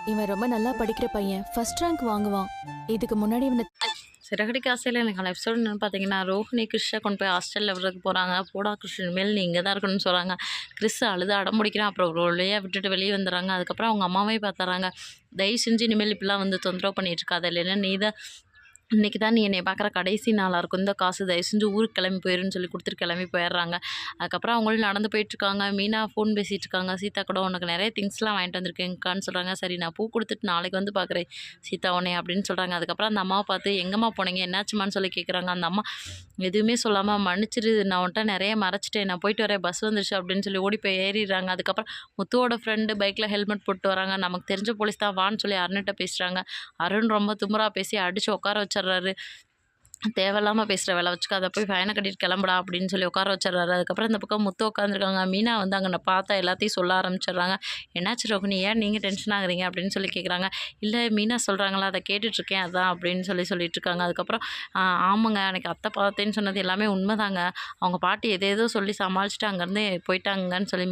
இவன் ரொம்ப நல்லா படிக்கிற பையன், ஃபர்ஸ்ட் ரேங்க் வாங்குவான். இதுக்கு முன்னாடி இவனை சிறகடி காசையில் எனக்கு எபிசோடு என்னென்னு பார்த்தீங்கன்னா, ரோஹிணி கிறிஷை கொண்டு போய் ஹாஸ்டலில் விடுறதுக்கு போகிறாங்க. போடா கிறிஷ், இனிமேல் நீ இங்கே தான் இருக்கணும்னு சொல்கிறாங்க. கிறிஸ் அழுது அடம் பிடிக்கிறான். அப்புறம் ஒரு வழியாக விட்டுட்டு வெளியே வந்துடுறாங்க. அதுக்கப்புறம் அவங்க அம்மாவே பார்த்துறாங்க. தயவு செஞ்சு இனிமேல் இப்படிலாம் வந்து தொந்தரவு பண்ணிட்டு இருக்காத, இல்லைன்னா நீ தான் இன்றைக்கி தான் நீ என்னை பார்க்குற கடைசி நாளாக இருக்கும். இந்த காசு தயவு செஞ்சு ஊருக்கு கிளம்பி போயிருன்னு சொல்லி கொடுத்துட்டு கிளம்பி போயிடுறாங்க. அதுக்கப்புறம் அவங்களும் நடந்து போயிட்டுருக்காங்க. மீனா ஃபோன் பேசிகிட்டு இருக்காங்க. சீதா கூட உனக்கு நிறைய திங்ஸ்லாம் வாங்கிட்டு வந்திருக்கேங்க்கான்னு சொல்கிறாங்க. சரி நான் பூ கொடுத்துட்டு நாளைக்கு வந்து பார்க்குறேன் சீதா உன்னை அப்படின்னு சொல்கிறாங்க. அதுக்கப்புறம் அந்த அம்மாவை பார்த்து எங்கம்மா போனீங்க, என்னாச்சுமான்னு சொல்லி கேட்குறாங்க. அந்த அம்மா எதுவுமே சொல்லாமல் மன்னிச்சிரு, நான் உன்ட்ட நிறைய மறைச்சிட்டேன், நான் போயிட்டு வரேன், பஸ் வந்துருச்சு அப்படின்னு சொல்லி ஓடி போய் ஏறிடுறாங்க. அதுக்கப்புறம் முத்துவோட ஃப்ரெண்டு பைக்கில் ஹெல்மெட் போட்டு வராங்க. நமக்கு தெரிஞ்ச போலீஸ் தான் வான்னு சொல்லி அருண்கிட்ட பேசுகிறாங்க. அருண் ரொம்ப திமிரா பேசி அடித்து உட்கார வச்சிடுறாரு. தேவையில்லாமல் பேசுகிற வேலை வச்சுக்க, அதை போய் ஃபைனை கட்டிட்டு கிளம்புடா அப்படின்னு சொல்லி உட்கார வச்சிடுறாரு. அதுக்கப்புறம் இந்த பக்கம் முத்து உட்காந்துருக்காங்க. மீனா வந்து அங்கே நான் பார்த்தா எல்லாத்தையும் சொல்ல ஆரம்பிச்சிடுறாங்க. என்னாச்சு ரோகிணி, ஏன் நீங்கள் டென்ஷன் ஆகுறீங்க அப்படின்னு சொல்லி கேட்குறாங்க. இல்லை மீனா சொல்கிறாங்களா அதை கேட்டுட்ருக்கேன் அதான் அப்படின்னு சொல்லிட்டு இருக்காங்க. அதுக்கப்புறம் ஆமாங்க, எனக்கு அத்தை பார்த்தேன்னு சொன்னது எல்லாமே உண்மைதாங்க, அவங்க பாட்டி எதேதோ சொல்லி சமாளிச்சுட்டு அங்கேருந்து போயிட்டாங்கன்னு சொல்லி